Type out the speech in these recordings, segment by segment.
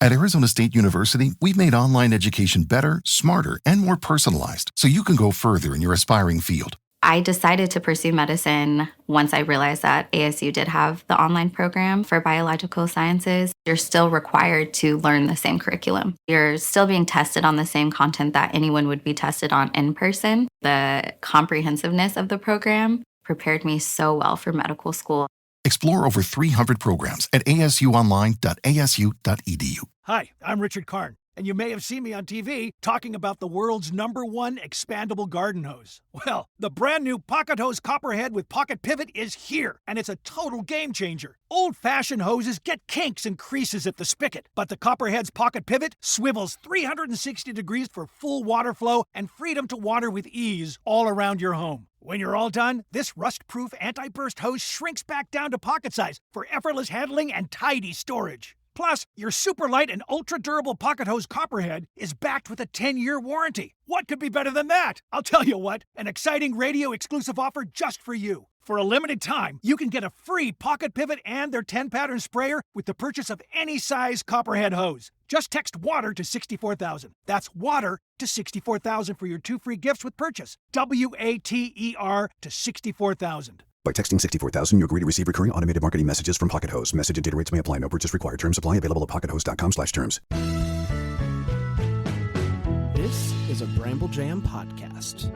At Arizona State University, we've made online education better, smarter, and more personalized so you can go further in your aspiring field. I decided to pursue medicine once I realized that ASU did have the online program for biological sciences. You're still required to learn the same curriculum. You're still being tested on the same content that anyone would be tested on in person. The comprehensiveness of the program prepared me so well for medical school. Explore over 300 programs at asuonline.asu.edu. Hi, I'm Richard Karn, and you may have seen me on TV talking about the world's #1 expandable garden hose. Well, the brand new Pocket Hose Copperhead with Pocket Pivot is here, and it's a total game changer. Old-fashioned hoses get kinks and creases at the spigot, but the Copperhead's Pocket Pivot swivels 360 degrees for full water flow and freedom to water with ease all around your home. When you're all done, this rust-proof anti-burst hose shrinks back down to pocket size for effortless handling and tidy storage. Plus, your super light and ultra-durable Pocket Hose Copperhead is backed with a 10-year warranty. What could be better than that? I'll tell you what, an exciting radio-exclusive offer just for you. For a limited time, you can get a free Pocket Pivot and their 10-pattern sprayer with the purchase of any size Copperhead hose. Just text WATER to 64,000. That's WATER to 64,000 for your 2 free gifts with purchase. WATER to 64,000. By texting 64,000, you agree to receive recurring automated marketing messages from Pocket Hose. Message and data rates may apply. No purchase required. Terms apply. Available at pockethose.com/terms. This is a Bramble Jam podcast.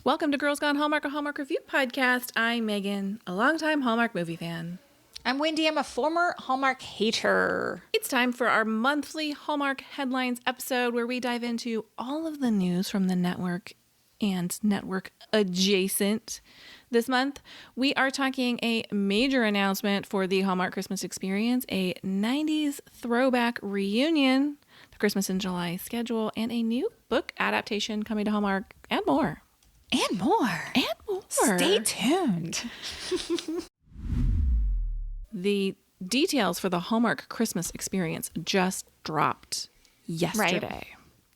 Welcome to Girls Gone Hallmark, a Hallmark Review podcast. I'm Megan, a longtime Hallmark movie fan. I'm Wendy. I'm a former Hallmark hater. It's time for our monthly Hallmark Headlines episode where we dive into all of the news from the network and network adjacent. This month, we are talking a major announcement for the Hallmark Christmas Experience, a 90s throwback reunion, the Christmas in July schedule, and a new book adaptation coming to Hallmark, and more. And more. And more. Stay tuned. The details for the Hallmark Christmas Experience just dropped yesterday. Right.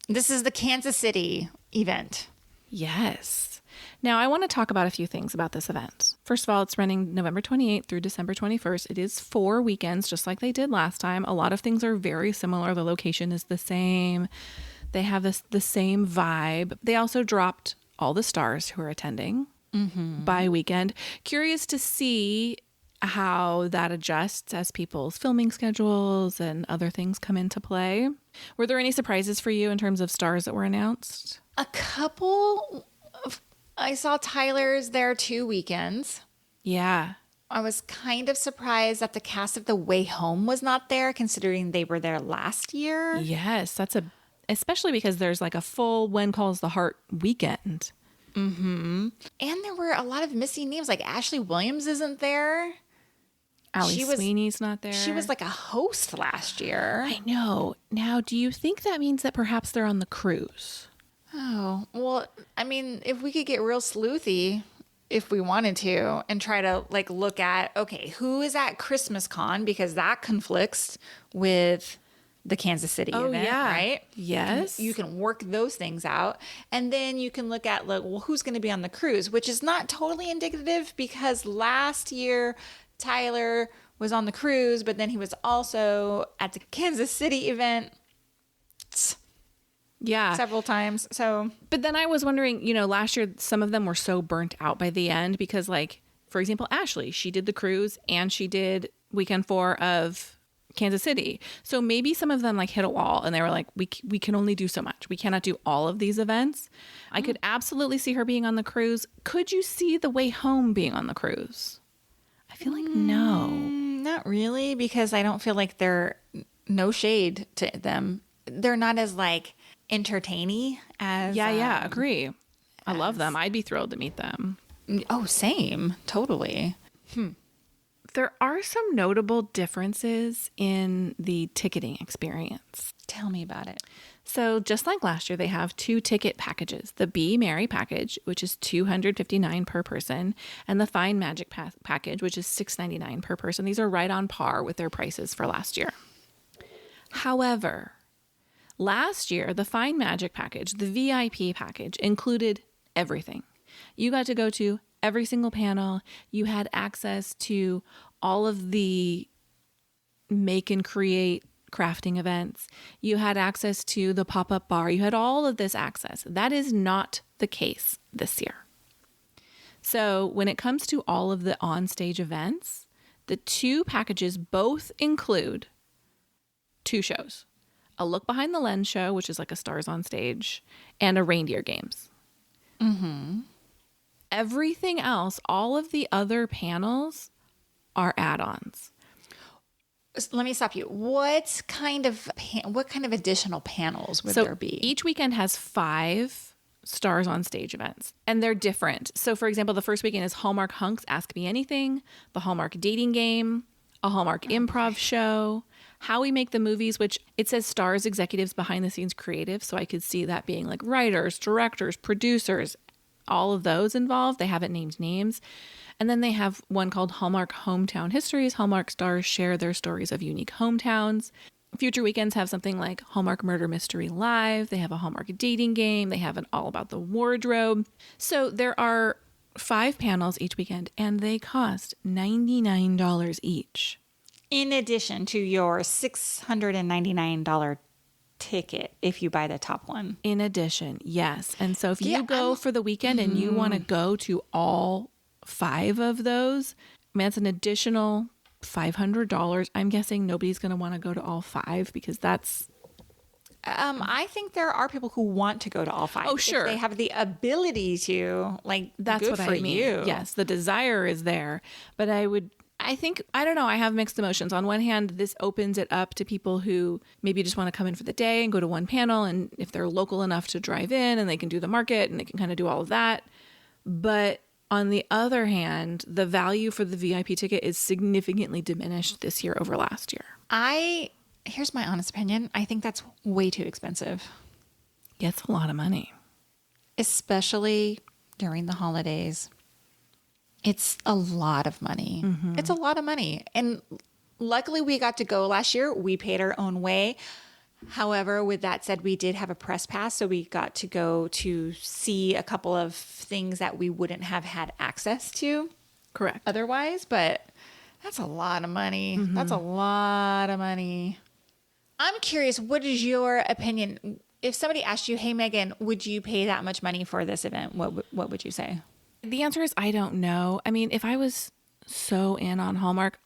This is the Kansas City event. Yes. Now, I want to talk about a few things about this event. First of all, it's running November 28th through December 21st. It is 4 weekends, just like they did last time. A lot of things are very similar. The location is the same. They have the same vibe. They also dropped all the stars who are attending by weekend. Curious to see how that adjusts as people's filming schedules and other things come into play. Were there any surprises for you in terms of stars that were announced? A couple. I saw Tyler's there 2 weekends. Yeah. I was kind of surprised that the cast of The Way Home was not there, considering they were there last year. Yes, especially because there's like a full When Calls the Heart weekend. Mm-hmm. And there were a lot of missing names, like Ashley Williams isn't there. Allie Sweeney's not there. She was like a host last year. I know. Now, do you think that means that perhaps they're on the cruise? Oh, well, I mean, if we could get real sleuthy, if we wanted to, and try to like look at, okay, who is at Christmas Con? Because that conflicts with the Kansas City event, right? Yes. You can work those things out. And then you can look at, like, well, who's going to be on the cruise, which is not totally indicative because last year Tyler was on the cruise, but then he was also at the Kansas City event several times. So, but then I was wondering, last year some of them were so burnt out by the end because, like, for example, Ashley, she did the cruise and she did weekend 4 of Kansas City. So maybe some of them like hit a wall and they were like, we can only do so much. We cannot do all of these events. I could absolutely see her being on the cruise. Could you see The Way Home being on the cruise? I feel like no. Not really, because I don't feel like they're, no shade to them. They're not as like entertaining as. Yeah, agree. I love them. I'd be thrilled to meet them. Oh, same. Totally. There are some notable differences in the ticketing experience. Tell me about it. So just like last year, they have 2 ticket packages, the Be Merry package, which is $259 per person, and the Find Magic package, which is $699 per person. These are right on par with their prices for last year. However, last year, the Find Magic package, the VIP package, included everything. You got to go to every single panel. You had access to all of the make and create crafting events. You had access to the pop-up bar. You had all of this access. That is not the case this year. So when it comes to all of the on-stage events, the 2 packages both include 2 shows. A Look Behind the Lens show, which is like a Stars on Stage, and a Reindeer Games. Mm-hmm. Everything else, all of the other panels are add-ons. Let me stop you. What kind of additional panels would there be? Each weekend has 5 Stars on Stage events, and they're different. So, for example, the first weekend is Hallmark Hunks Ask Me Anything, the Hallmark Dating Game, a Hallmark Improv show, How We Make the Movies, which it says Stars Executives Behind the Scenes Creative, so I could see that being like writers, directors, producers, all of those involved. They haven't named names. And then they have one called Hallmark Hometown Histories. Hallmark stars share their stories of unique hometowns. Future weekends have something like Hallmark Murder Mystery Live. They have a Hallmark Dating Game. They have an All About the Wardrobe. So there are 5 panels each weekend, and they cost $99 each. In addition to your $699 ticket if you buy the top one. In addition, yes. And so if you go for the weekend and you want to go to all 5 of those, that's an additional $500. I'm guessing nobody's going to want to go to all 5 because that's... I think there are people who want to go to all 5. Oh, sure. If they have the ability to, like, that's good what for I mean. you. Yes, the desire is there. But I don't know, I have mixed emotions. On one hand, this opens it up to people who maybe just want to come in for the day and go to one panel. And if they're local enough to drive in and they can do the market and they can kind of do all of that. But on the other hand, the value for the VIP ticket is significantly diminished this year over last year. Here's my honest opinion. I think that's way too expensive. Yeah, it's a lot of money. Especially during the holidays. It's a lot of money. Mm-hmm. It's a lot of money. And luckily we got to go last year. We paid our own way. However, with that said, we did have a press pass, so we got to go to see a couple of things that we wouldn't have had access to. Correct. Otherwise, but that's a lot of money. Mm-hmm. That's a lot of money. I'm curious, what is your opinion? If somebody asked you, hey, Megan, would you pay that much money for this event? What would you say? The answer is I don't know. I mean, if I was so in on Hallmark,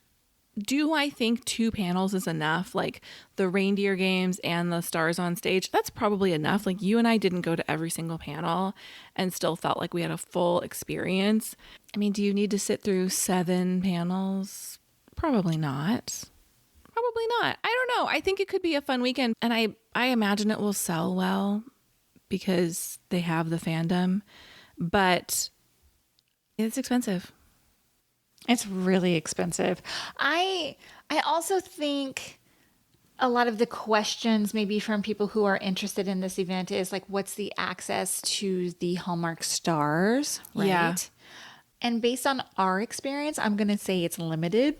do I think 2 panels is enough? Like the Reindeer Games and the Stars on Stage, that's probably enough. Like you and I didn't go to every single panel and still felt like we had a full experience. I mean, do you need to sit through 7 panels? Probably not. Probably not. I don't know. I think it could be a fun weekend. And I imagine it will sell well because they have the fandom. But it's expensive. It's really expensive. I also think a lot of the questions maybe from people who are interested in this event is like, what's the access to the Hallmark stars, right? Yeah. And based on our experience, I'm going to say it's limited,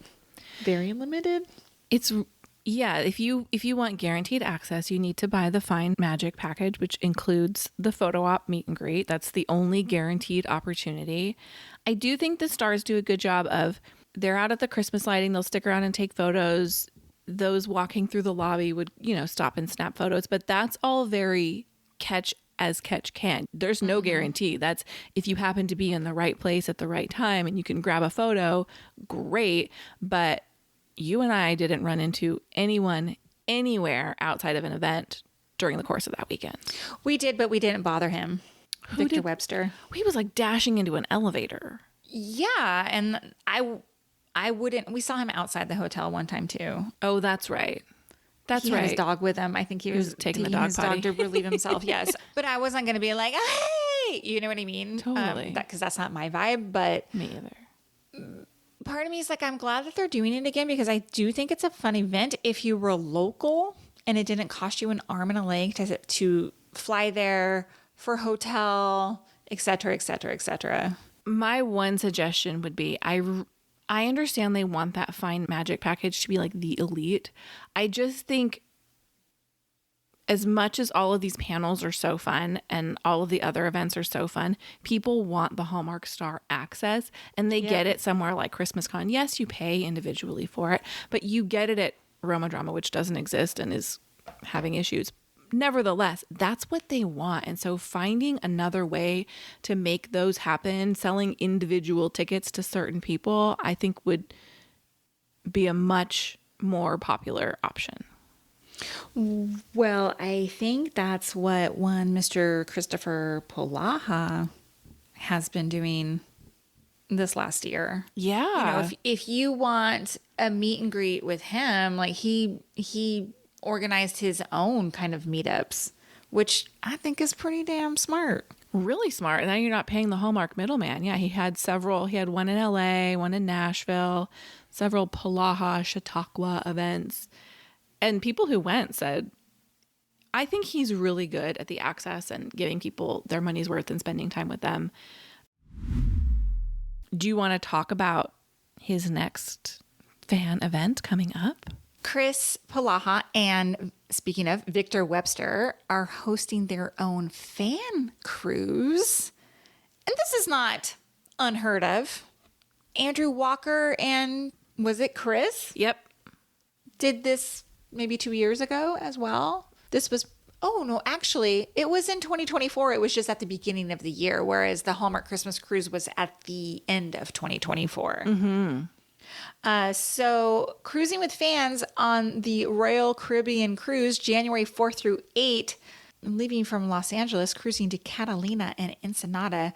very limited. If you want guaranteed access, you need to buy the Find Magic package, which includes the photo op meet and greet. That's the only guaranteed opportunity. I do think the stars do a good job of, they're out at the Christmas lighting, they'll stick around and take photos. Those walking through the lobby would, stop and snap photos, but that's all very catch as catch can. There's no guarantee. That's if you happen to be in the right place at the right time and you can grab a photo, great. But you and I didn't run into anyone anywhere outside of an event during the course of that weekend. We did, but we didn't bother him. Victor Webster. He was like dashing into an elevator. Yeah, and I wouldn't. We saw him outside the hotel one time too. Oh, that's right. That's he right. Had his dog with him. I think he was taking the dog potty. His dog to relieve himself. Yes, but I wasn't going to be like, hey, you know what I mean? Totally. Because that's not my vibe. But me either. part of me is like, I'm glad that they're doing it again because I do think it's a fun event. If you were local and it didn't cost you an arm and a leg to fly there for hotel, et cetera, et cetera, et cetera. My one suggestion would be, I understand they want that fine magic package to be like the elite. I just think as much as all of these panels are so fun and all of the other events are so fun, people want the Hallmark Star access, and they get it somewhere like Christmas Con. Yes, you pay individually for it, but you get it at Roma Drama, which doesn't exist and is having issues. Nevertheless, that's what they want. And so finding another way to make those happen, selling individual tickets to certain people, I think would be a much more popular option. Well, I think that's what one Mr. Kristoffer Polaha has been doing this last year. Yeah. If you want a meet and greet with him, like he organized his own kind of meetups, which I think is pretty damn smart. Really smart. And now you're not paying the Hallmark middleman. Yeah, he had several. He had one in LA, one in Nashville, several Polaha, Chautauqua events. And people who went said, I think he's really good at the access and giving people their money's worth and spending time with them. Do you want to talk about his next fan event coming up? Chris Polaha and, speaking of, Victor Webster are hosting their own fan cruise. And this is not unheard of. Andrew Walker and, was it Chris? Yep. Did this maybe 2 years ago as well. This was, actually, it was in 2024. It was just at the beginning of the year, whereas the Hallmark Christmas Cruise was at the end of 2024. Mm-hmm. So cruising with fans on the Royal Caribbean Cruise, January 4th through 8th, leaving from Los Angeles, cruising to Catalina and Ensenada,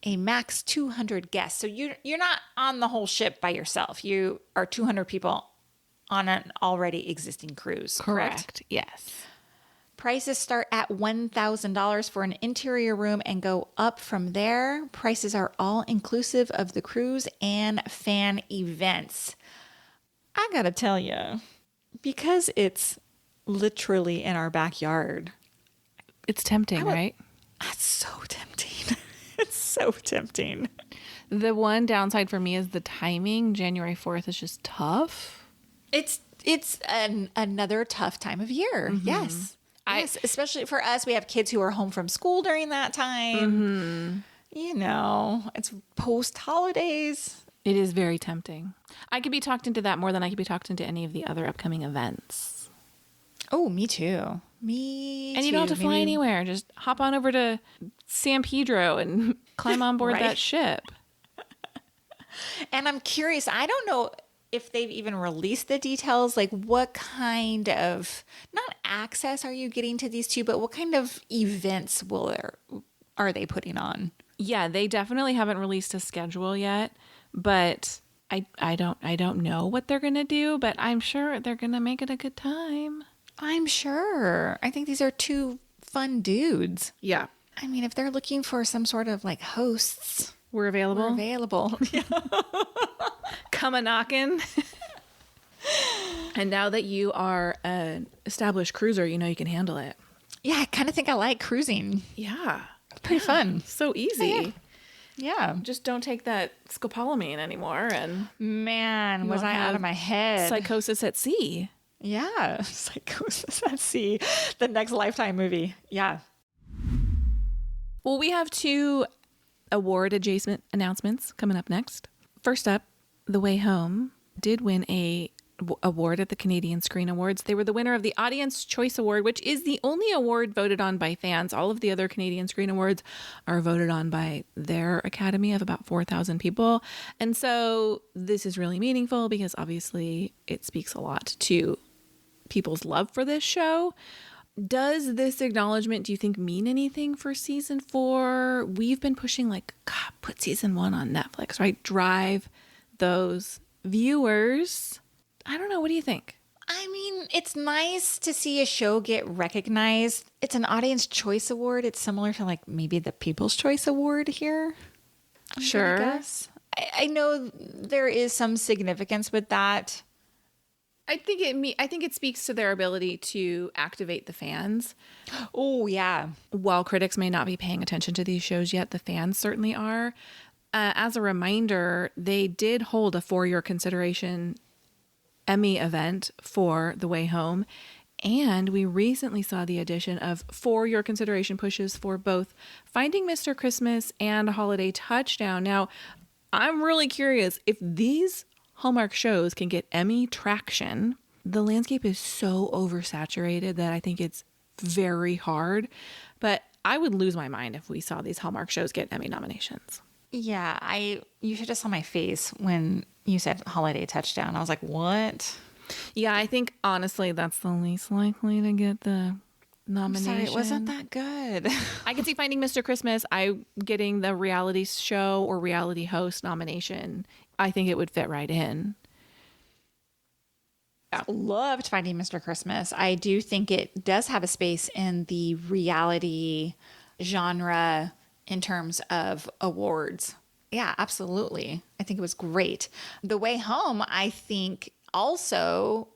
a max 200 guests. So you're not on the whole ship by yourself. You are 200 people on an already existing cruise. Correct? Yes. Prices start at $1,000 for an interior room and go up from there. Prices are all inclusive of the cruise and fan events. I gotta tell you, because it's literally in our backyard. It's tempting, right? That's so tempting. It's so tempting. The one downside for me is the timing. January 4th is just tough. It's another tough time of year. Mm-hmm. Yes. Yes, especially for us. We have kids who are home from school during that time. Mm-hmm. It's post-holidays. It is very tempting. I could be talked into that more than I could be talked into any of the other upcoming events. Oh, me too. And you don't have to fly anywhere. Just hop on over to San Pedro and climb on board that ship. And I'm curious. I don't know if they've even released the details, like what kind of, not access are you getting to these two, but what kind of events are they putting on? Yeah, they definitely haven't released a schedule yet, but I don't know what they're going to do, but I'm sure they're going to make it a good time. I'm sure. I think these are two fun dudes. Yeah. I mean, if they're looking for some sort of like hosts, we're available. We're available. Come a knockin'. And now that you are an established cruiser, you know you can handle it. Yeah, I kind of think I like cruising. Yeah. It's pretty fun. So easy. Yeah. Just don't take that scopolamine anymore. And man, was I out of my head. Psychosis at sea. Yeah. Psychosis at sea. The next Lifetime movie. Yeah. Well, we have 2 award adjacent announcements coming up next. First up, The Way Home did win a award at the Canadian Screen Awards. They were the winner of the Audience Choice Award, which is the only award voted on by fans. All of the other Canadian Screen Awards are voted on by their academy of about 4,000 people. And so this is really meaningful because obviously it speaks a lot to people's love for this show. Does this acknowledgement, do you think, mean anything for season 4? We've been pushing God, put season 1 on Netflix, right? Drive those viewers. I don't know. What do you think? I mean, it's nice to see a show get recognized. It's an Audience Choice Award. It's similar to maybe the People's Choice Award here. Sure. I know there is some significance with that. I think it speaks to their ability to activate the fans. Oh, yeah. While critics may not be paying attention to these shows yet, the fans certainly are. As a reminder, they did hold a For Your Consideration Emmy event for The Way Home. And we recently saw the addition of For Your Consideration pushes for both Finding Mr. Christmas and Holiday Touchdown. Now, I'm really curious if these Hallmark shows can get Emmy traction. The landscape is so oversaturated that I think it's very hard. But I would lose my mind if we saw these Hallmark shows get Emmy nominations. Yeah, you should have saw my face when you said Holiday Touchdown. I was like, what? Yeah, I think honestly that's the least likely to get the nomination. I'm sorry, it wasn't that good. I could see Finding Mr. Christmas. I getting the reality show or reality host nomination. I think it would fit right in. Yeah. Loved Finding Mr. Christmas. I do think it does have a space in the reality genre in terms of awards. Yeah, absolutely. I think it was great. The Way Home, I think also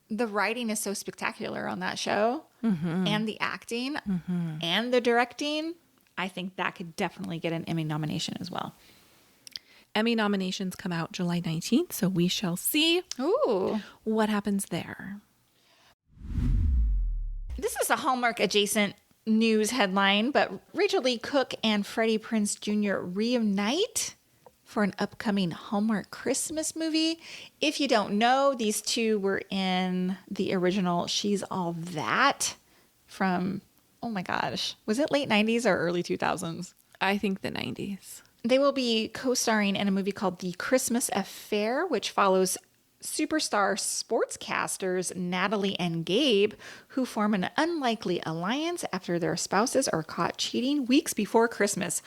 the writing is so spectacular on that show, and the acting and the directing. I think that could definitely get an Emmy nomination as well. Emmy nominations come out July 19th, so we shall see what happens there. This is a Hallmark adjacent news headline, but Rachel Lee Cook and Freddie Prinze Jr. reunite for an upcoming Hallmark Christmas movie. If you don't know, these two were in the original She's All That from, oh my gosh, was it late 90s or early 2000s? I think the 90s. They will be co-starring in a movie called The Christmas Affair, which follows superstar sportscasters Natalie and Gabe, who form an unlikely alliance after their spouses are caught cheating weeks before Christmas.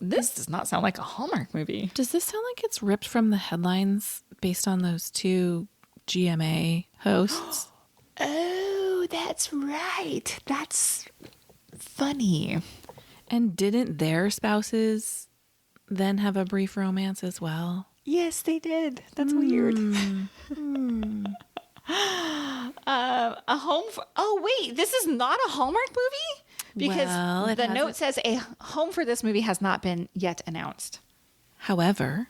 This does not sound like a Hallmark movie. Does this sound like it's ripped from the headlines based on those two GMA hosts? Oh, that's right. That's funny. And didn't their spouses then have a brief romance as well? Yes, they did. That's weird. A home for... Oh, wait. This is not a Hallmark movie? Because the note says a home for this movie has not been yet announced. However,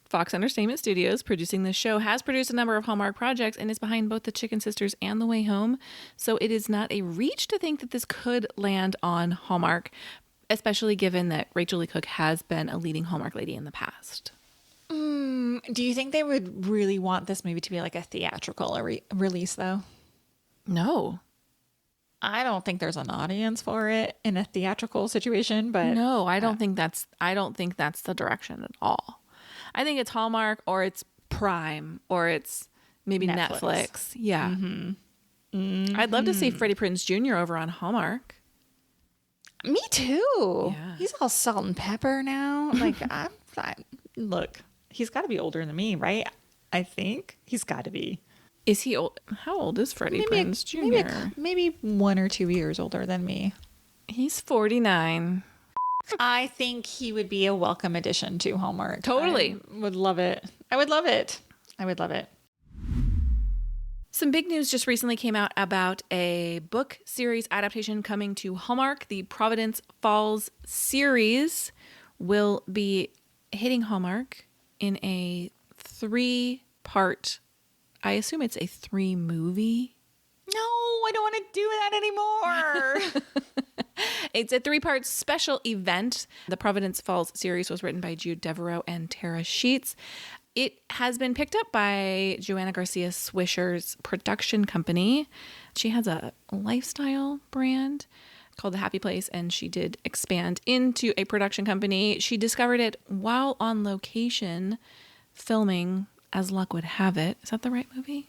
Fox Entertainment Studios, producing this show, has produced a number of Hallmark projects and is behind both The Chicken Sisters and The Way Home. So it is not a reach to think that this could land on Hallmark, especially given that Rachel Lee Cook has been a leading Hallmark lady in the past. Do you think they would really want this movie to be like a theatrical release, though? No. I don't think there's an audience for it in a theatrical situation, but no, I don't think that's the direction at all. I think it's Hallmark or it's Prime or it's maybe Netflix. Yeah. I'd love to see Freddie Prinze Jr. over on Hallmark. Me too. Yeah. He's all salt and pepper now. Like, look, he's got to be older than me, right? I think he's got to be. Is he old? How old is Freddie Prinze Jr.? Maybe 1 or 2 years older than me. He's 49. I think he would be a welcome addition to Hallmark. Totally. I would love it. I would love it. I would love it. Some big news just recently came out about a book series adaptation coming to Hallmark. The Providence Falls series will be hitting Hallmark in a 3-part, I assume it's a 3-movie. No, I don't want to do that anymore. It's a 3-part special event. The Providence Falls series was written by Jude Devereaux and Tara Sheets. It has been picked up by Joanna Garcia Swisher's production company. She has a lifestyle brand called The Happy Place, and she did expand into a production company. She discovered it while on location filming As Luck Would Have It. Is that the right movie?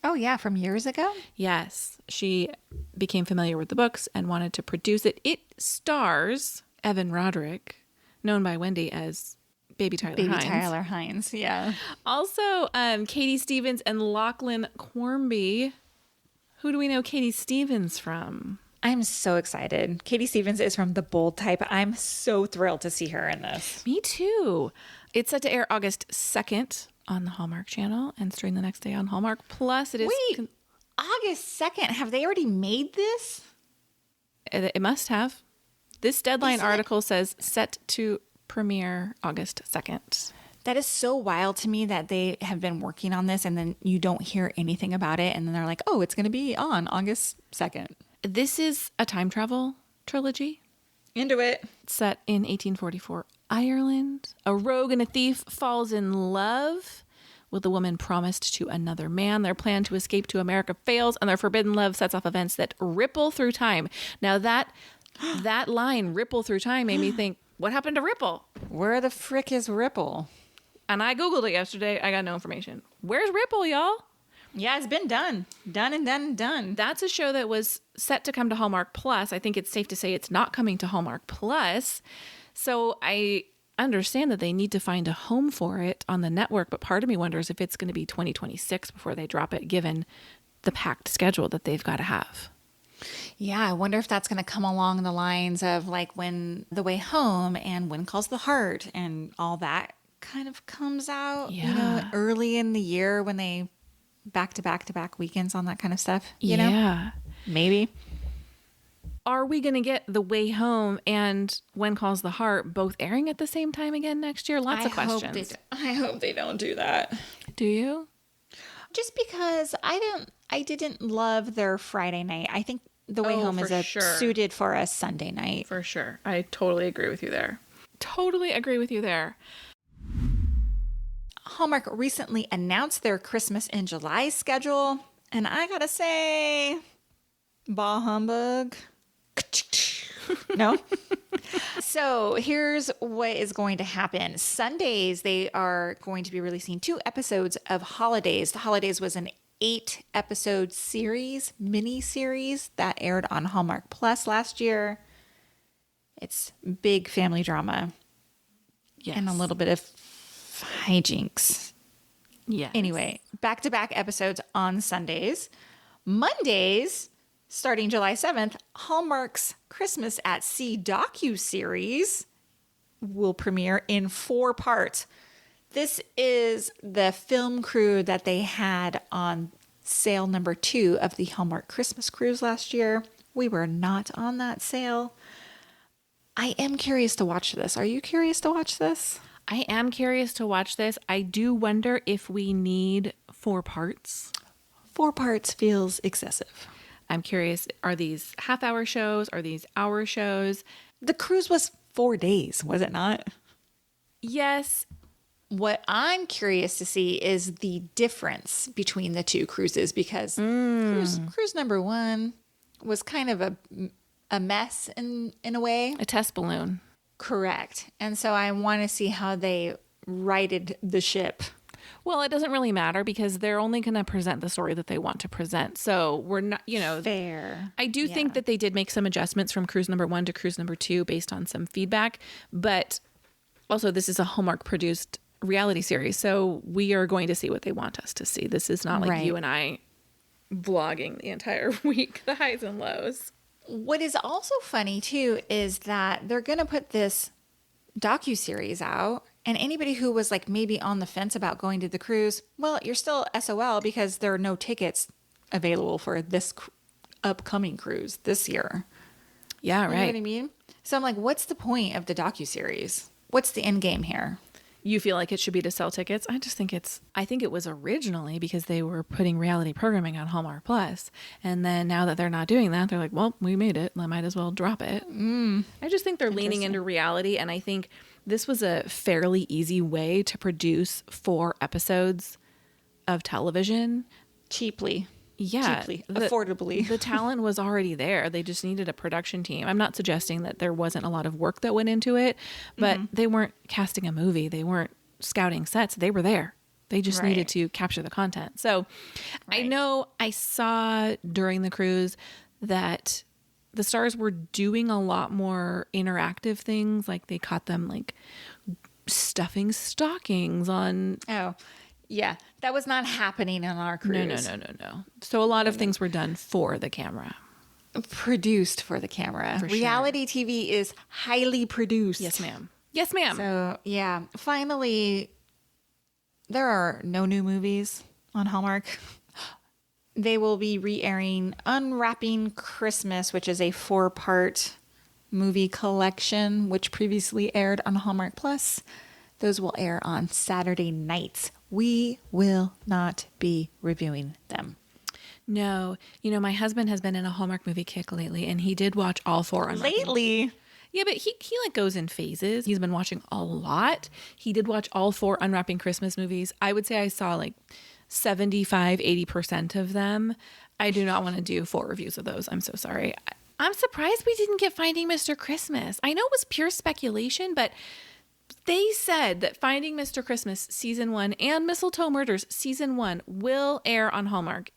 Oh, yeah, from years ago? Yes. She became familiar with the books and wanted to produce it. It stars Evan Roderick, known by Wendy as Baby Tyler Hines. Yeah. Also, Katie Stevens and Lachlan Quarmby. Who do we know Katie Stevens from? I'm so excited. Katie Stevens is from the bold type. I'm so thrilled to see her in this. Me too. It's set to air August 2nd on the Hallmark Channel and stream the next day on Hallmark Plus. It is Wait, August 2nd. Have they already made this? It must have. This Deadline article says set to premiere August 2nd. That is so wild to me that they have been working on this and then you don't hear anything about it. And then they're like, oh, it's going to be on August 2nd. This is a time travel trilogy. Into it. Set in 1844 Ireland. A rogue and a thief falls in love with a woman promised to another man. Their plan to escape to America fails, and their forbidden love sets off events that ripple through time. Now that line, ripple through time, made me think, what happened to Ripple? Where the frick is Ripple? And I Googled it yesterday. I got no information. Where's Ripple, y'all? Yeah, it's been done. Done and done and done. That's a show that was set to come to Hallmark Plus. I think it's safe to say it's not coming to Hallmark Plus. So I understand that they need to find a home for it on the network, but part of me wonders if it's going to be 2026 before they drop it, given the packed schedule that they've got to have. Yeah, I wonder if that's going to come along the lines of like when The Way Home and When Calls the Heart and all that kind of comes out, you know, early in the year when they back to back weekends on that kind of stuff, you know? Maybe. Are we going to get The Way Home and When Calls the Heart both airing at the same time again next year? Lots of questions. I hope they don't do that. Do you? Just because I didn't love their Friday night. I think The Way Home is suited for a Sunday night. For sure. I totally agree with you there. Hallmark recently announced their Christmas in July schedule, and I gotta say, bah humbug. No? So here's what is going to happen. Sundays, they are going to be releasing 2 episodes of Holidays. The Holidays was an 8-episode series, mini-series that aired on Hallmark Plus last year. It's big family drama. Yes. And a little bit of hijinks. Yeah. Anyway, back-to-back episodes on Sundays. Mondays, starting July 7th, Hallmark's Christmas at Sea docuseries will premiere in 4 parts. This is the film crew that they had on sale number 2 of the Hallmark Christmas Cruise last year. We were not on that sale. I am curious to watch this. Are you curious to watch this? I am curious to watch this. I do wonder if we need 4 parts. 4 parts feels excessive. I'm curious, are these half-hour shows? Are these hour shows? The cruise was 4 days, was it not? Yes. What I'm curious to see is the difference between the 2 cruises because cruise number 1 was kind of a mess in a way. A test balloon. Correct. And so I want to see how they righted the ship. Well, it doesn't really matter because they're only going to present the story that they want to present. So we're not, you know. Fair. I do think that they did make some adjustments from cruise number 1 to cruise number 2 based on some feedback. But also, this is a Hallmark produced reality series. So we are going to see what they want us to see. This is not like you and I vlogging the entire week, the highs and lows. What is also funny, too, is that they're going to put this docuseries out. And anybody who was like maybe on the fence about going to the cruise, well, you're still SOL because there are no tickets available for this upcoming cruise this year. Yeah, right. You know what I mean? So I'm like, what's the point of the docuseries? What's the end game here? You feel like it should be to sell tickets? I think it was originally because they were putting reality programming on Hallmark Plus. And then now that they're not doing that, they're like, well, we made it. I might as well drop it. I just think they're leaning into reality. And I think this was a fairly easy way to produce 4 episodes of television. Cheaply. Yeah. Affordably. The talent was already there. They just needed a production team. I'm not suggesting that there wasn't a lot of work that went into it, but they weren't casting a movie. They weren't scouting sets. They were there. They just needed to capture the content. So I know I saw during the cruise that the stars were doing a lot more interactive things. Like they caught them like stuffing stockings on. Oh, yeah. That was not happening on our cruise. No. So a lot of things were done for the camera. produced for the camera. For sure. Reality TV is highly produced. Yes, ma'am. Yes, ma'am. So, yeah. Finally, there are no new movies on Hallmark. They will be re-airing Unwrapping Christmas, which is a 4-part movie collection, which previously aired on Hallmark Plus. Those will air on Saturday nights. We will not be reviewing them. No. You know, my husband has been in a Hallmark movie kick lately, and he did watch all 4 Unwrapping. Lately? Yeah, but he like goes in phases. He's been watching a lot. He did watch all 4 Unwrapping Christmas movies. I would say I saw like 75-80% of them. I do not want to do 4 reviews of those. I'm so sorry. I'm surprised we didn't get Finding Mr. Christmas. I know it was pure speculation, but they said that Finding Mr. Christmas Season 1 and Mistletoe Murders Season 1 will air on Hallmark.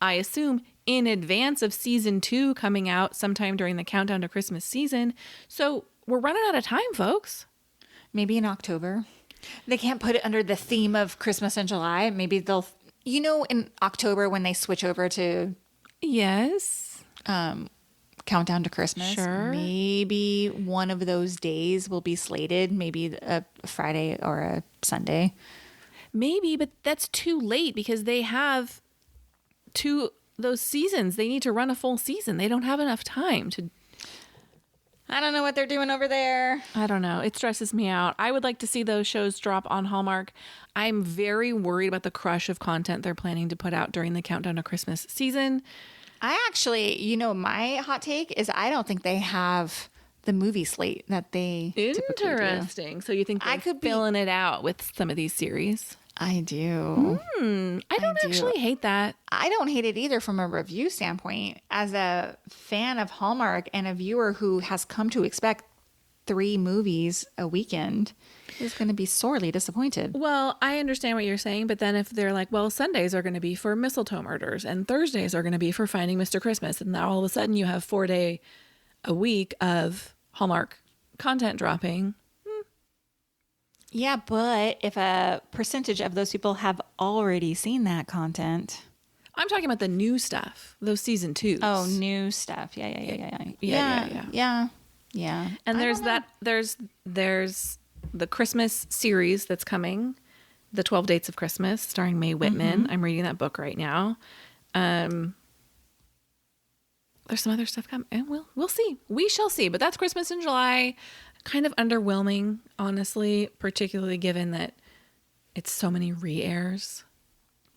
I assume in advance of Season 2 coming out sometime during the countdown to Christmas season. So we're running out of time, folks. Maybe in October. They can't put it under the theme of Christmas in July. Maybe they'll, you know, in October when they switch over to Yes. countdown to Christmas. Sure. Maybe one of those days will be slated, maybe a Friday or a Sunday. Maybe, but that's too late because they have those seasons. They need to run a full season. They don't have enough time to. I don't know what they're doing over there. I don't know. It stresses me out. I would like to see those shows drop on Hallmark. I'm very worried about the crush of content they're planning to put out during the countdown to Christmas season. I actually, you know, my hot take is I don't think they have the movie slate that they typically do. Interesting. So you think they're I could be- filling it out with some of these series? I do. I don't actually hate that. I don't hate it either from a review standpoint. As a fan of Hallmark and a viewer who has come to expect 3 movies a weekend is going to be sorely disappointed. Well, I understand what you're saying, but then if they're like, well, Sundays are going to be for Mistletoe Murders and Thursdays are going to be for Finding Mr. Christmas, and now all of a sudden you have 4 day a week of Hallmark content dropping. Yeah, but if a percentage of those people have already seen that content. I'm talking about the new stuff, those season 2s. Oh, new stuff. Yeah. And I there's don't know. there's the Christmas series that's coming, The 12 Dates of Christmas, starring Mae Whitman. I'm reading that book right now. There's some other stuff coming, and we'll see. We shall see. But that's Christmas in July. Kind of underwhelming, honestly, particularly given that it's so many re-airs.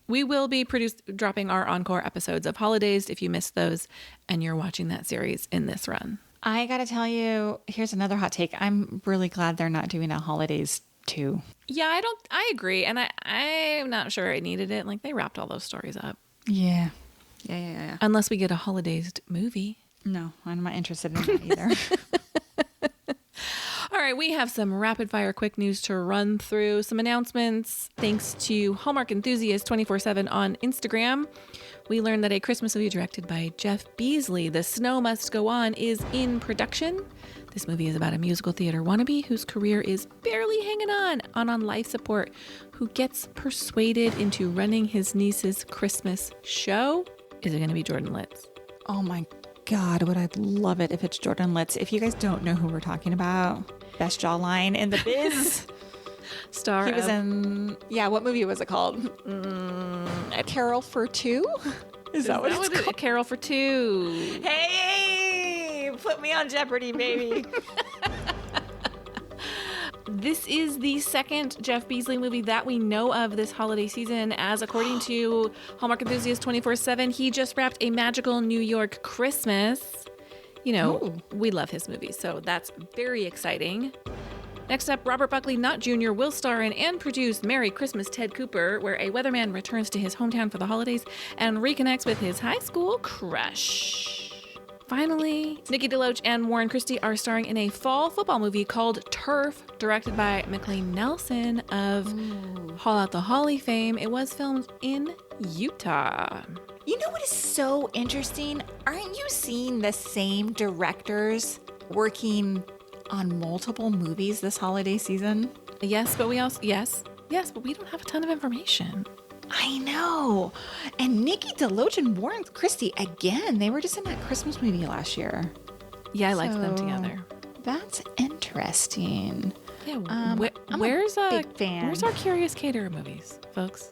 We will be dropping our encore episodes of Holidays if you missed those and you're watching that series in this run. I got to tell you, here's another hot take. I'm really glad they're not doing a Holidays 2. Yeah, I agree. And I'm not sure I needed it. Like, they wrapped all those stories up. Yeah. Unless we get a Holidays movie. No, I'm not interested in that either. All right, we have some rapid fire quick news to run through. Some announcements. Thanks to Hallmark Enthusiast 24/7 on Instagram. We learned that a Christmas movie directed by Jeff Beasley, The Snow Must Go On, is in production. This movie is about a musical theater wannabe whose career is barely hanging on life support, who gets persuaded into running his niece's Christmas show. Is it going to be Jordan Litz? Oh my God, would I love it if it's Jordan Litz. If you guys don't know who we're talking about, best jawline in the biz. He was in, what movie was it called? A Carol for Two? Is that what it's called? A Carol for Two. Hey, put me on Jeopardy, baby. This is the second Jeff Beasley movie that we know of this holiday season, as according to Hallmark Enthusiast 24/7, he just wrapped A Magical New York Christmas. You know, we love his movies, so that's very exciting. Next up, Robert Buckley Knott Jr. will star in and produce Merry Christmas, Ted Cooper, where a weatherman returns to his hometown for the holidays and reconnects with his high school crush. Finally, Nikki DeLoach and Warren Christie are starring in a fall football movie called Turf, directed by McLean Nelson of Haul Out the Holly fame. It was filmed in Utah. You know what is so interesting? Aren't you seeing the same directors working on multiple movies this holiday season? Yes, but we also, yes, but we don't have a ton of information. I know. And Nikki DeLoach and Warren Christie, again, they were just in that Christmas movie last year. Yeah, I liked them So, together. That's interesting. Yeah, I'm where's a big fan. Where's our Curious Caterer movies, folks?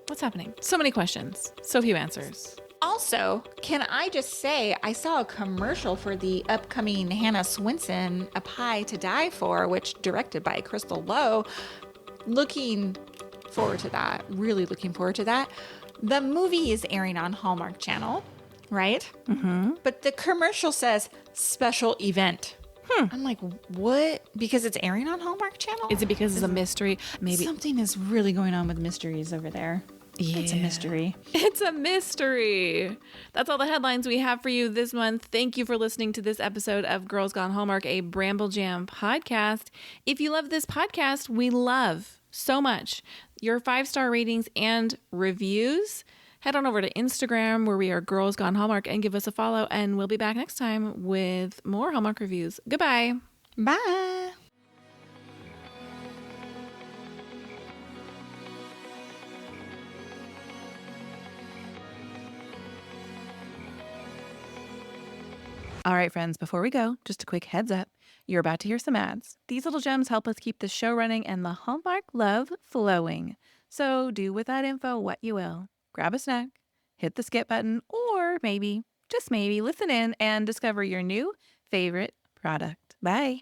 What's happening? So many questions, so few answers. Also, can I just say, I saw a commercial for the upcoming Hannah Swenson, A Pie to Die For, which directed by Crystal Lowe. Looking forward to that. Really looking forward to that. The movie is airing on Hallmark Channel, right? Mm-hmm. But the commercial says special event. I'm like, what? Because it's airing on Hallmark Channel? Is it because it's a mystery? Maybe Something is really going on with mysteries over there. Yeah. It's a mystery. It's a mystery. That's all the headlines we have for you this month. Thank you for listening to this episode of Girls Gone Hallmark, a Bramble Jam podcast. If you love this podcast, we love so much your 5-star ratings and reviews. Head on over to Instagram, where we are Girls Gone Hallmark, and give us a follow. And we'll be back next time with more Hallmark reviews. Goodbye. Bye. All right, friends, before we go, just a quick heads up. You're about to hear some ads. These little gems help us keep the show running and the Hallmark love flowing. So do with that info what you will. Grab a snack, hit the skip button, or maybe, just maybe, listen in and discover your new favorite product. Bye.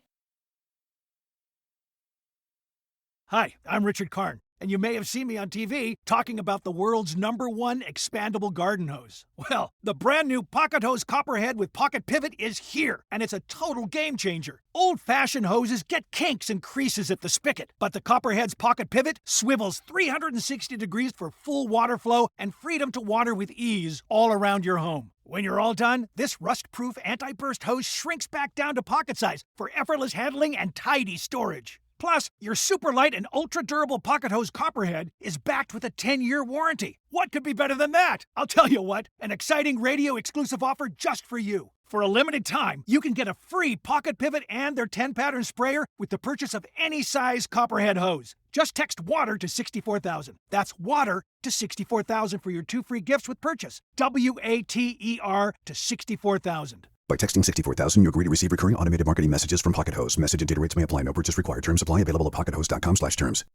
Hi, I'm Richard Karn, and you may have seen me on TV talking about the world's #1 expandable garden hose. Well, the brand new Pocket Hose Copperhead with Pocket Pivot is here, and it's a total game changer. Old-fashioned hoses get kinks and creases at the spigot, but the Copperhead's Pocket Pivot swivels 360 degrees for full water flow and freedom to water with ease all around your home. When you're all done, this rust-proof anti-burst hose shrinks back down to pocket size for effortless handling and tidy storage. Plus, your super light and ultra-durable Pocket Hose Copperhead is backed with a 10-year warranty. What could be better than that? I'll tell you what, an exciting radio-exclusive offer just for you. For a limited time, you can get a free Pocket Pivot and their 10-pattern sprayer with the purchase of any size Copperhead hose. Just text WATER to 64,000. That's WATER to 64,000 for your 2 free gifts with purchase. WATER to 64,000. By texting 64,000, you agree to receive recurring automated marketing messages from Pocket Hose. Message and data rates may apply. No purchase required. Terms apply. Available at pockethose.com/terms.